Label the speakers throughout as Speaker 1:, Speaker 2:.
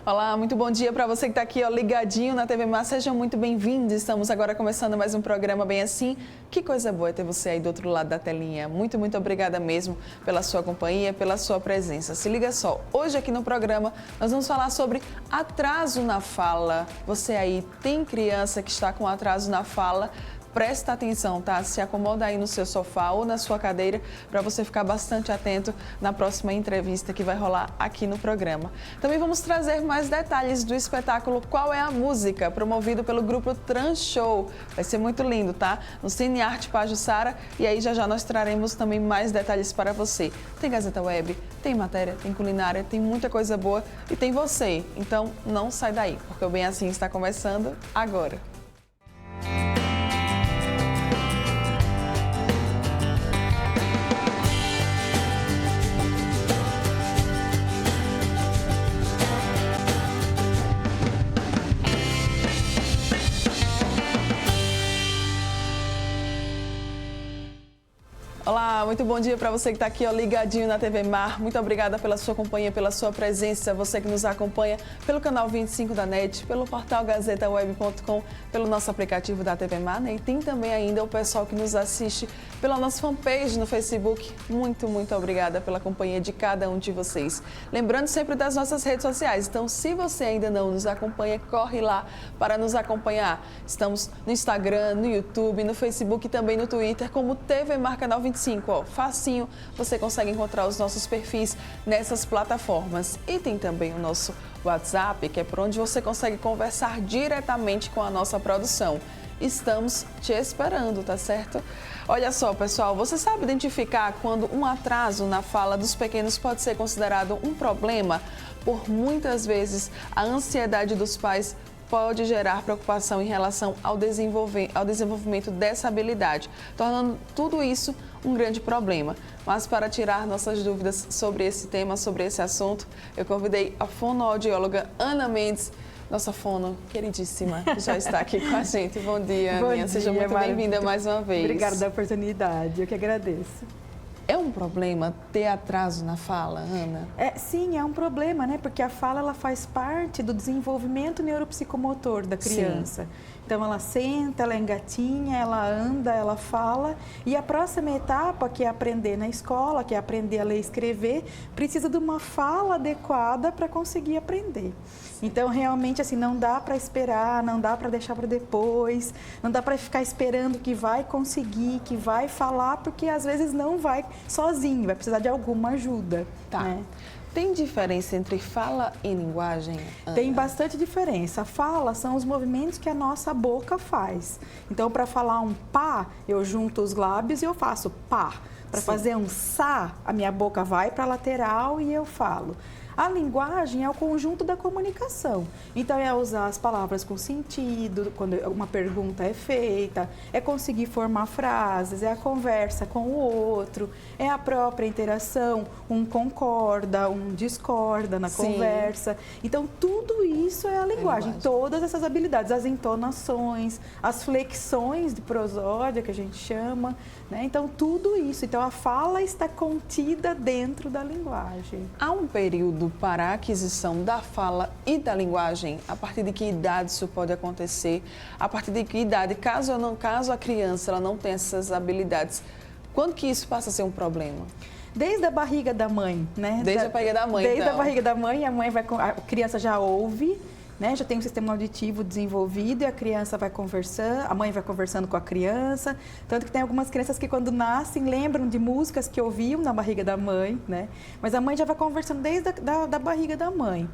Speaker 1: Olá, muito bom dia para você que está aqui, ó, ligadinho na TV Mar. Sejam muito bem-vindos. Estamos agora começando mais um programa bem assim. Que coisa boa ter você aí do outro lado da telinha. Muito obrigada mesmo pela sua companhia, pela sua presença. Se liga só, hoje aqui no programa nós vamos falar sobre atraso na fala. Você aí tem criança que está com atraso na fala? Presta atenção, tá? Se acomoda aí no seu sofá ou na sua cadeira para você ficar bastante atento na próxima entrevista que vai rolar aqui no programa. Também vamos trazer mais detalhes do espetáculo Qual é a Música, promovido pelo grupo Trans Show. Vai ser muito lindo, tá? No Cine Arte Pajuçara, e aí já nós traremos também mais detalhes para você. Tem Gazeta Web, tem matéria, tem culinária, tem muita coisa boa e tem você. Então não sai daí, porque o Bem Assim está começando agora. Olá, muito bom dia para você que está aqui, ó, ligadinho na TV Mar. Muito obrigada pela sua companhia, pela sua presença. Você que nos acompanha pelo canal 25 da NET, pelo portal gazetaweb.com, pelo nosso aplicativo da TV Mar, né? E tem também ainda o pessoal que nos assiste pela nossa fanpage no Facebook. Muito obrigada pela companhia de cada um de vocês. Lembrando sempre das nossas redes sociais. Então, se você ainda não nos acompanha, corre lá para nos acompanhar. Estamos no Instagram, no YouTube, no Facebook e também no Twitter como TV Mar Canal 25, ó, facinho, você consegue encontrar os nossos perfis nessas plataformas. E tem também o nosso WhatsApp, que é por onde você consegue conversar diretamente com a nossa produção. Estamos te esperando, tá certo? Olha só, pessoal, você sabe identificar quando um atraso na fala dos pequenos pode ser considerado um problema? Por muitas vezes, a ansiedade dos pais pode gerar preocupação em relação ao desenvolvimento dessa habilidade, tornando tudo isso um grande problema. Mas para tirar nossas dúvidas sobre esse tema, sobre esse assunto, eu convidei a fonoaudióloga Ana Mendes, nossa fono queridíssima, que já está aqui com a gente. Bom dia, Aninha. Seja muito bem-vinda mais uma vez.
Speaker 2: Obrigada pela oportunidade, eu que agradeço.
Speaker 1: É um problema ter atraso na fala, Ana?
Speaker 2: Sim, é um problema, né? Porque a fala ela faz parte do desenvolvimento neuropsicomotor da criança. Sim. Então, ela senta, ela engatinha, ela anda, ela fala. E a próxima etapa, que é aprender na escola, que é aprender a ler e escrever, precisa de uma fala adequada para conseguir aprender. Então, realmente, assim, não dá para esperar, não dá para deixar para depois, não dá para ficar esperando que vai conseguir, que vai falar, porque às vezes não vai sozinho, vai precisar de alguma ajuda.
Speaker 1: Tá. Né? Tem diferença entre fala e linguagem, Ana?
Speaker 2: Tem bastante diferença. A fala são os movimentos que a nossa boca faz. Então, para falar um pá, eu junto os lábios e eu faço pá. Para fazer um sá, a minha boca vai para a lateral e eu falo. A linguagem é o conjunto da comunicação. Então, é usar as palavras com sentido, quando uma pergunta é feita, é conseguir formar frases, é a conversa com o outro, é a própria interação, um concorda, um discorda na conversa. Então, tudo isso é a linguagem, todas essas habilidades, as entonações, as flexões de prosódia, que a gente chama, né? Então, tudo isso. Então, a fala está contida dentro da linguagem.
Speaker 1: Há um período para a aquisição da fala e da linguagem? A partir de que idade isso pode acontecer? A partir de que idade, caso a criança ela não tenha essas habilidades, quando que isso passa a ser um problema?
Speaker 2: Desde a barriga da mãe, né?
Speaker 1: Desde a barriga da mãe,
Speaker 2: Desde a barriga da mãe, a criança já ouve, né? Já tem um sistema auditivo desenvolvido e a criança vai conversando, a mãe vai conversando com a criança. Tanto que tem algumas crianças que quando nascem lembram de músicas que ouviam na barriga da mãe, né? Mas a mãe já vai conversando desde da barriga da mãe.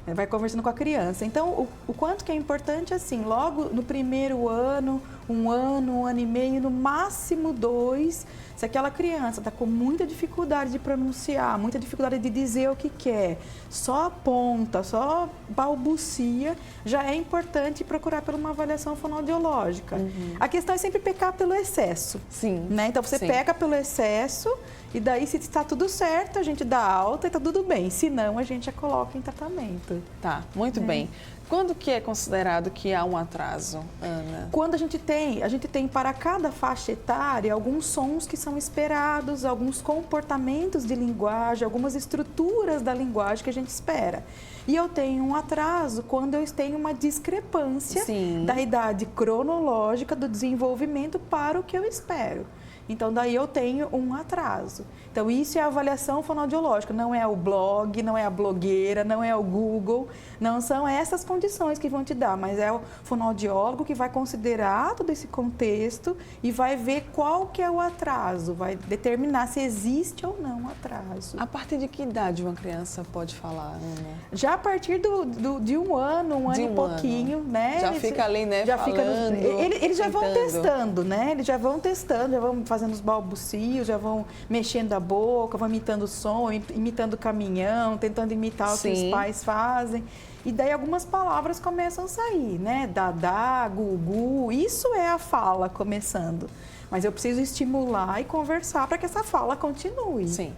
Speaker 2: Vai conversando com a criança. Então, o quanto que é importante, assim, logo no primeiro ano, um ano e meio, no máximo 2, se aquela criança está com muita dificuldade de pronunciar, muita dificuldade de dizer o que quer, só aponta, só balbucia, já é importante procurar por uma avaliação fonoaudiológica. A questão é sempre pecar pelo excesso.
Speaker 1: Sim.
Speaker 2: Né? Então, você peca pelo excesso e daí, se está tudo certo, a gente dá alta e está tudo bem. Se não, a gente a coloca em tratamento.
Speaker 1: Tá, muito bem. Quando que é considerado que há um atraso, Ana?
Speaker 2: Quando a gente tem a gente tem para cada faixa etária alguns sons que são esperados, alguns comportamentos de linguagem, algumas estruturas da linguagem que a gente espera. E eu tenho um atraso quando eu tenho uma discrepância da idade cronológica do desenvolvimento para o que eu espero. Então, daí eu tenho um atraso. Então, isso é a avaliação fonoaudiológica, não é o blog, não é a blogueira, não é o Google, não são essas condições que vão te dar, mas é o fonoaudiólogo que vai considerar todo esse contexto e vai ver qual que é o atraso, vai determinar se existe ou não um atraso.
Speaker 1: A partir de que idade uma criança pode falar, Ana?
Speaker 2: Já a partir de um ano e pouquinho, né?
Speaker 1: Já fica ali, né,
Speaker 2: já
Speaker 1: falando,
Speaker 2: eles já vão
Speaker 1: tentando.
Speaker 2: testando, né? Eles já vão testando, já vão fazendo os balbucios, já vão mexendo a boca, vão imitando o som, imitando o caminhão, tentando imitar o que os pais fazem. E daí algumas palavras começam a sair, né? Dadá, gugu, isso é a fala começando. Mas eu preciso estimular e conversar para que essa fala continue.
Speaker 1: Sim.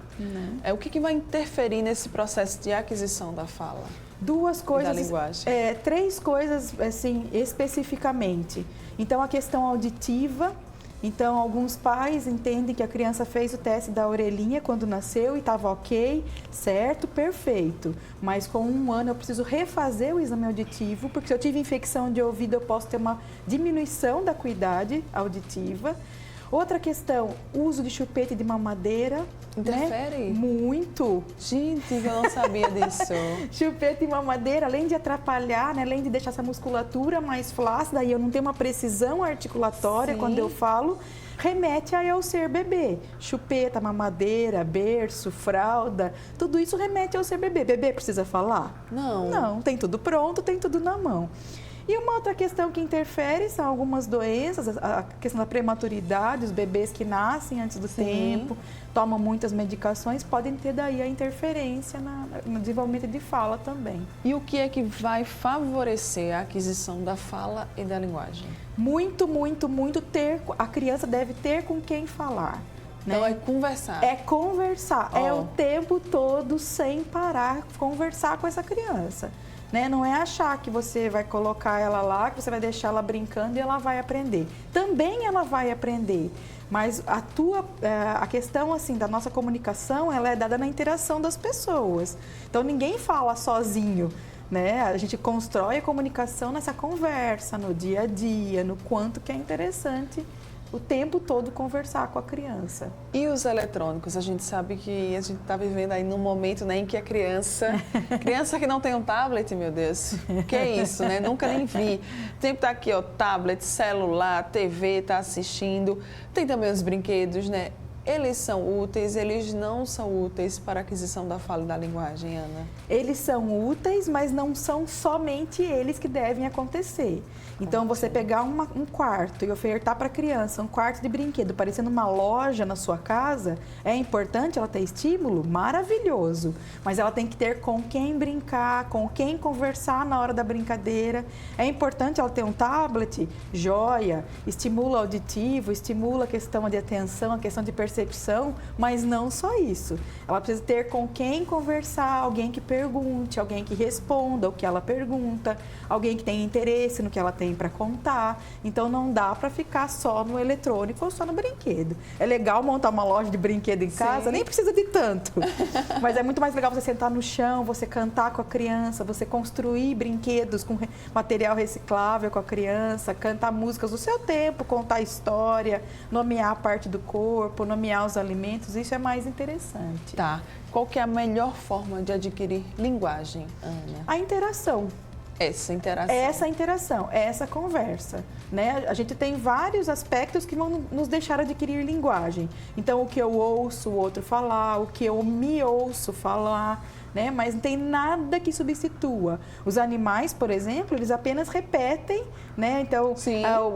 Speaker 1: O que vai interferir nesse processo de aquisição da fala?
Speaker 2: Duas coisas,
Speaker 1: da linguagem.
Speaker 2: Três coisas, assim, especificamente. Então, a questão auditiva. Então, alguns pais entendem que a criança fez o teste da orelhinha quando nasceu e estava ok, certo, perfeito. Mas com 1 ano eu preciso refazer o exame auditivo, porque se eu tive infecção de ouvido eu posso ter uma diminuição da acuidade auditiva. Outra questão, uso de chupete de mamadeira.
Speaker 1: Interfere?
Speaker 2: Né? Muito.
Speaker 1: Gente, eu não sabia disso.
Speaker 2: Chupete de mamadeira, além de atrapalhar, né? Além de deixar essa musculatura mais flácida e eu não tenho uma precisão articulatória quando eu falo, remete a eu ser bebê. Chupeta, mamadeira, berço, fralda, tudo isso remete ao ser bebê. Bebê precisa falar?
Speaker 1: Não.
Speaker 2: Não, tem tudo pronto, tem tudo na mão. E uma outra questão que interfere são algumas doenças, a questão da prematuridade, os bebês que nascem antes do tempo, tomam muitas medicações, podem ter daí a interferência no desenvolvimento de fala também.
Speaker 1: E o que é que vai favorecer a aquisição da fala e da linguagem?
Speaker 2: Muito, muito, muito a criança deve ter com quem falar.
Speaker 1: Então é conversar.
Speaker 2: É conversar, é o tempo todo sem parar, conversar com essa criança. Né? Não é achar que você vai colocar ela lá, que você vai deixar ela brincando e ela vai aprender. Também ela vai aprender, mas a questão assim da nossa comunicação, ela é dada na interação das pessoas. Então ninguém fala sozinho, né? A gente constrói a comunicação nessa conversa, no dia a dia, no quanto que é interessante o tempo todo conversar com a criança.
Speaker 1: E os eletrônicos? A gente sabe que a gente está vivendo aí num momento, né, em que a criança que não tem um tablet, meu Deus, que é isso, né? Nunca nem vi. Sempre tá aqui, ó, tablet, celular, TV, tá assistindo. Tem também os brinquedos, né? Eles são úteis, eles não são úteis para a aquisição da fala e da linguagem, Ana?
Speaker 2: Eles são úteis, mas não são somente eles que devem acontecer. Então, você pegar um quarto e ofertar para a criança um quarto de brinquedo, parecendo uma loja na sua casa, é importante ela ter estímulo? Maravilhoso. Mas ela tem que ter com quem brincar, com quem conversar na hora da brincadeira. É importante ela ter um tablet? Joia. Estimula o auditivo, estimula a questão de atenção, a questão de percepção, mas não só isso. Ela precisa ter com quem conversar, alguém que pergunte, alguém que responda o que ela pergunta, alguém que tenha interesse no que ela tem para contar. Então não dá para ficar só no eletrônico ou só no brinquedo. É legal montar uma loja de brinquedo em casa, nem precisa de tanto. Mas é muito mais legal você sentar no chão, você cantar com a criança, você construir brinquedos com material reciclável com a criança, cantar músicas do seu tempo, contar história, nomear a parte do corpo, nomear os alimentos, isso é mais interessante.
Speaker 1: Tá. Qual que é a melhor forma de adquirir linguagem, Ana?
Speaker 2: A interação.
Speaker 1: Essa interação.
Speaker 2: Essa interação, essa conversa, né? A gente tem vários aspectos que vão nos deixar adquirir linguagem. Então, o que eu ouço o outro falar, o que eu me ouço falar, né? Mas não tem nada que substitua. Os animais, por exemplo, eles apenas repetem, né? Então,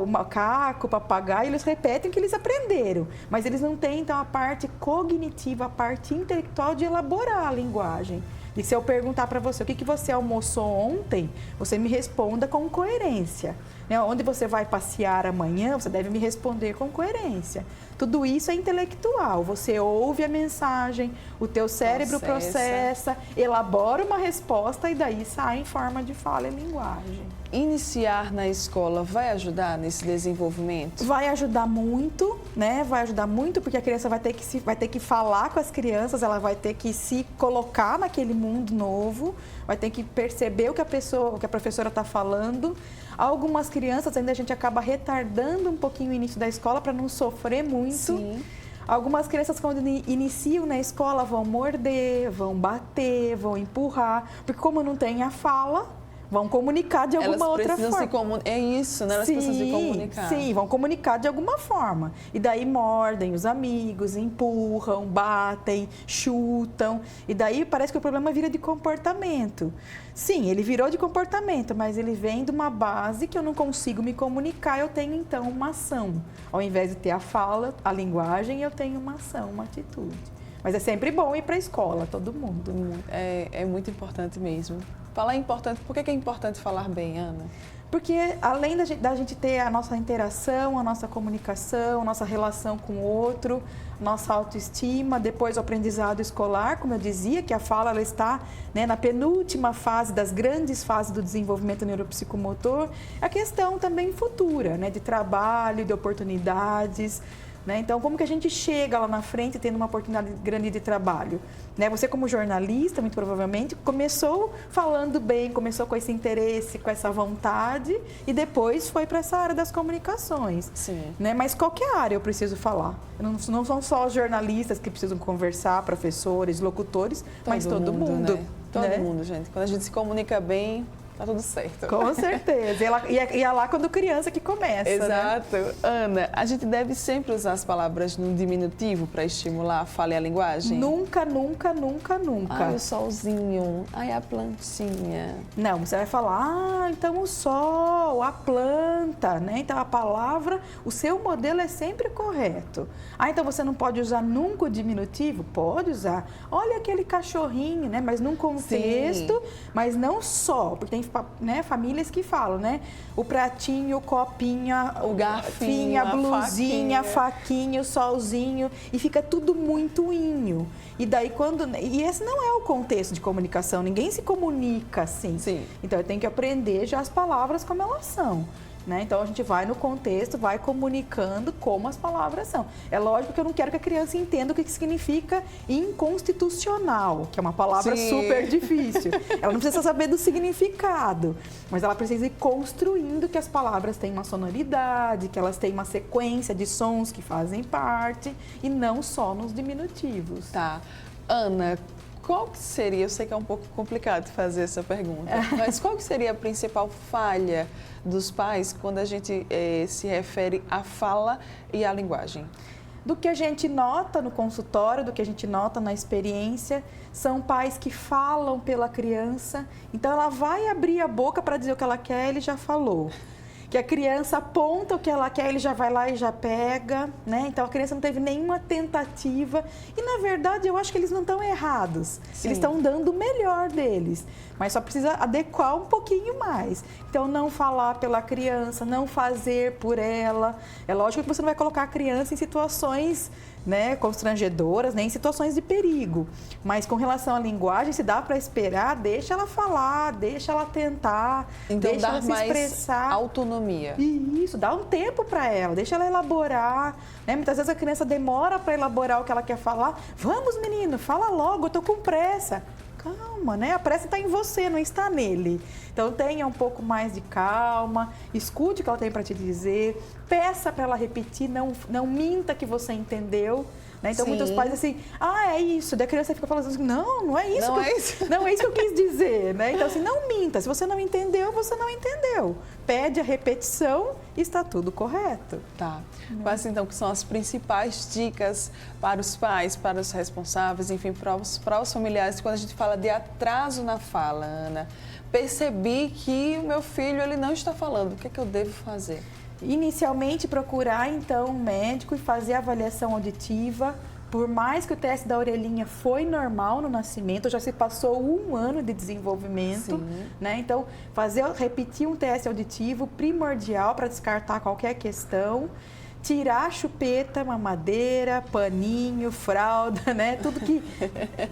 Speaker 2: o macaco, o papagaio, eles repetem o que eles aprenderam. Mas eles não têm, então, a parte cognitiva, a parte intelectual de elaborar a linguagem. E se eu perguntar para você o que você almoçou ontem, você me responda com coerência. Né? Onde você vai passear amanhã, você deve me responder com coerência. Tudo isso é intelectual. Você ouve a mensagem, o teu cérebro processa, elabora uma resposta e daí sai em forma de fala e linguagem.
Speaker 1: Iniciar na escola vai ajudar nesse desenvolvimento?
Speaker 2: Vai ajudar muito, né? Vai ajudar muito porque a criança vai ter que falar com as crianças, ela vai ter que se colocar naquele mundo novo, vai ter que perceber o que a professora está falando. Algumas crianças ainda a gente acaba retardando um pouquinho o início da escola para não sofrer muito.
Speaker 1: Sim.
Speaker 2: Algumas crianças, quando iniciam na escola, vão morder, vão bater, vão empurrar, porque como não tem a fala, vão comunicar de alguma outra forma.
Speaker 1: É isso, né? Elas precisam se comunicar.
Speaker 2: Sim, vão comunicar de alguma forma. E daí mordem os amigos, empurram, batem, chutam. E daí parece que o problema vira de comportamento. Sim, ele virou de comportamento, mas ele vem de uma base que eu não consigo me comunicar, eu tenho então uma ação. Ao invés de ter a fala, a linguagem, eu tenho uma ação, uma atitude. Mas é sempre bom ir para a escola, todo mundo.
Speaker 1: É muito importante mesmo. Falar é importante. Por que é importante falar bem, Ana?
Speaker 2: Porque além da gente ter a nossa interação, a nossa comunicação, a nossa relação com o outro, nossa autoestima, depois o aprendizado escolar, como eu dizia, que a fala ela está, né, na penúltima fase das grandes fases do desenvolvimento neuropsicomotor, a questão também futura, né, de trabalho, de oportunidades. Né? Então, como que a gente chega lá na frente tendo uma oportunidade grande de trabalho? Né? Você, como jornalista, muito provavelmente, começou falando bem, começou com esse interesse, com essa vontade e depois foi para essa área das comunicações.
Speaker 1: Sim.
Speaker 2: Né? Mas qualquer área eu preciso falar. Não são só os jornalistas que precisam conversar, professores, locutores, mas todo mundo.
Speaker 1: Né? Todo mundo, gente. Quando a gente se comunica bem, tá tudo certo.
Speaker 2: Com certeza. E é lá quando criança que começa.
Speaker 1: Exato.
Speaker 2: Né?
Speaker 1: Ana, a gente deve sempre usar as palavras no diminutivo para estimular a fala e a linguagem?
Speaker 2: Nunca, nunca, nunca, nunca.
Speaker 1: Ai, o solzinho. Ai, a plantinha.
Speaker 2: Não, você vai falar, então o sol, a planta, né? Então a palavra, o seu modelo é sempre correto. Então você não pode usar nunca o diminutivo? Pode usar. Olha aquele cachorrinho, né? Mas num contexto, sim, mas não só, porque tem, né, famílias que falam, né? O pratinho, o copinho,
Speaker 1: o garfinho,
Speaker 2: a blusinha, a faquinha, o solzinho, e fica tudo muito inho. E daí e esse não é o contexto de comunicação, ninguém se comunica assim.
Speaker 1: Sim.
Speaker 2: Então eu tenho que aprender já as palavras como elas são. Né? Então a gente vai no contexto, vai comunicando como as palavras são. É lógico que eu não quero que a criança entenda o que significa inconstitucional, que é uma palavra, sim, super difícil. Ela não precisa saber do significado, mas ela precisa ir construindo que as palavras têm uma sonoridade, que elas têm uma sequência de sons que fazem parte e não só nos diminutivos.
Speaker 1: Tá. Ana, qual que seria, eu sei que é um pouco complicado fazer essa pergunta, mas qual que seria a principal falha dos pais quando a gente se refere à fala e à linguagem?
Speaker 2: Do que a gente nota no consultório, do que a gente nota na experiência, são pais que falam pela criança, então ela vai abrir a boca para dizer o que ela quer, ele já falou. Que a criança aponta o que ela quer, ele já vai lá e já pega, né? Então a criança não teve nenhuma tentativa. E na verdade eu acho que eles não estão errados. Sim. Eles estão dando o melhor deles, mas só precisa adequar um pouquinho mais. Então não falar pela criança, não fazer por ela. É lógico que você não vai colocar a criança em situações, né, constrangedoras, nem em situações de perigo. Mas com relação à linguagem, se dá para esperar, deixa ela falar, deixa ela tentar,
Speaker 1: então,
Speaker 2: deixa ela se expressar.
Speaker 1: Autonomia.
Speaker 2: Isso, dá um tempo para ela, deixa ela elaborar. Né? Muitas vezes a criança demora para elaborar o que ela quer falar. Vamos, menino, fala logo, eu tô com pressa. Calma, né? A pressa está em você, não está nele. Então tenha um pouco mais de calma, escute o que ela tem para te dizer, peça para ela repetir, não minta que você entendeu. Né? Então, sim, muitos pais assim, é isso. Daí a criança fica falando assim, não é isso. Não é isso que eu quis dizer. Né? Então, assim, não minta. Se você não entendeu, você não entendeu. Pede a repetição e está tudo correto.
Speaker 1: Tá. Quais, então, que são as principais dicas para os pais, para os responsáveis, enfim, para os familiares, quando a gente fala de atraso na fala, Ana? Percebi que o meu filho ele não está falando. O que é que eu devo fazer?
Speaker 2: Inicialmente, procurar, então, um médico e fazer a avaliação auditiva, Por mais que o teste da orelhinha foi normal no nascimento, já se passou 1 ano de desenvolvimento, né? Então, repetir um teste auditivo primordial para descartar qualquer questão. Tirar chupeta, mamadeira, paninho, fralda, né? Tudo que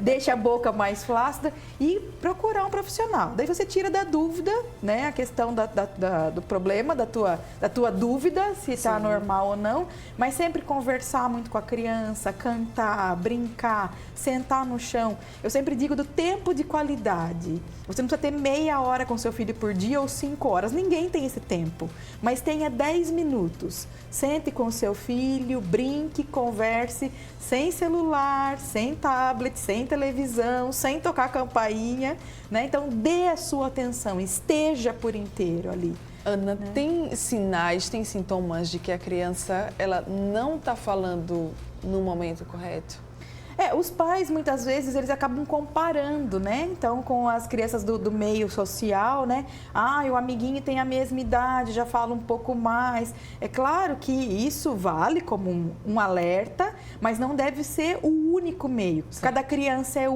Speaker 2: deixa a boca mais flácida e procurar um profissional. Daí você tira da dúvida, né? A questão do problema, da tua dúvida, se está normal ou não. Mas sempre conversar muito com a criança, cantar, brincar, sentar no chão. Eu sempre digo do tempo de qualidade. Você não precisa ter meia hora com seu filho por dia ou 5 horas. Ninguém tem esse tempo. Mas tenha 10 minutos. Sente com o seu filho, brinque, converse, sem celular, sem tablet, sem televisão, sem tocar campainha, né? Então, dê a sua atenção, esteja por inteiro ali.
Speaker 1: Ana, tem sinais, tem sintomas de que a criança ela não está falando no momento correto?
Speaker 2: Os pais, muitas vezes, eles acabam comparando, né? Então, com as crianças do meio social, né? O amiguinho tem a mesma idade, já fala um pouco mais. É claro que isso vale como um alerta, mas não deve ser o único meio. Cada criança é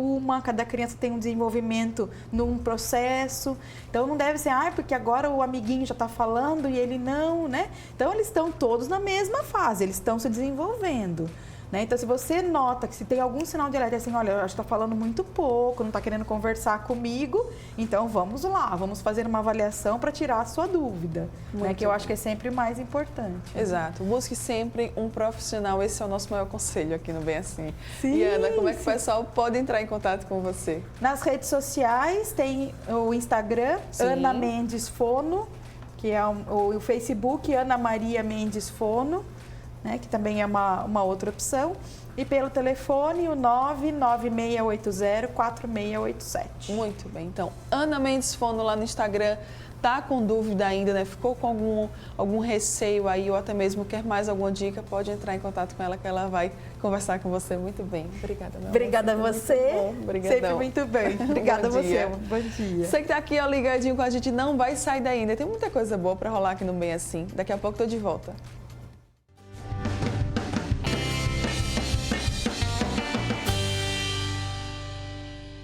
Speaker 2: cada criança tem um desenvolvimento num processo. Então, não deve ser, porque agora o amiguinho já está falando e ele não, né? Então, eles estão todos na mesma fase, eles estão se desenvolvendo. Né? Então, se você nota que se tem algum sinal de alerta, assim, olha, eu acho que está falando muito pouco, não está querendo conversar comigo, então vamos lá, vamos fazer uma avaliação para tirar a sua dúvida, né? Que eu acho que é sempre o mais importante.
Speaker 1: Exato, busque sempre um profissional, esse é o nosso maior conselho aqui no Bem Assim.
Speaker 2: Sim,
Speaker 1: e Ana, como é que o pessoal pode entrar em contato com você?
Speaker 2: Nas redes sociais tem o Instagram, Ana Mendes Fono, que é o Facebook, Ana Maria Mendes Fono, né, que também é uma outra opção, e pelo telefone o 99680-4687.
Speaker 1: Muito bem, então, Ana Mendes Fono lá no Instagram, tá com dúvida ainda, né? Ficou com algum receio aí, ou até mesmo quer mais alguma dica, pode entrar em contato com ela que ela vai conversar com você muito bem. Obrigada, Ana.
Speaker 2: Obrigada a você.
Speaker 1: Sempre
Speaker 2: muito bem. Obrigada a você. Bom dia.
Speaker 1: Você que tá aqui, ó, ligadinho com a gente, não vai sair daí, né? Tem muita coisa boa para rolar aqui no Bem Assim. Daqui a pouco tô de volta.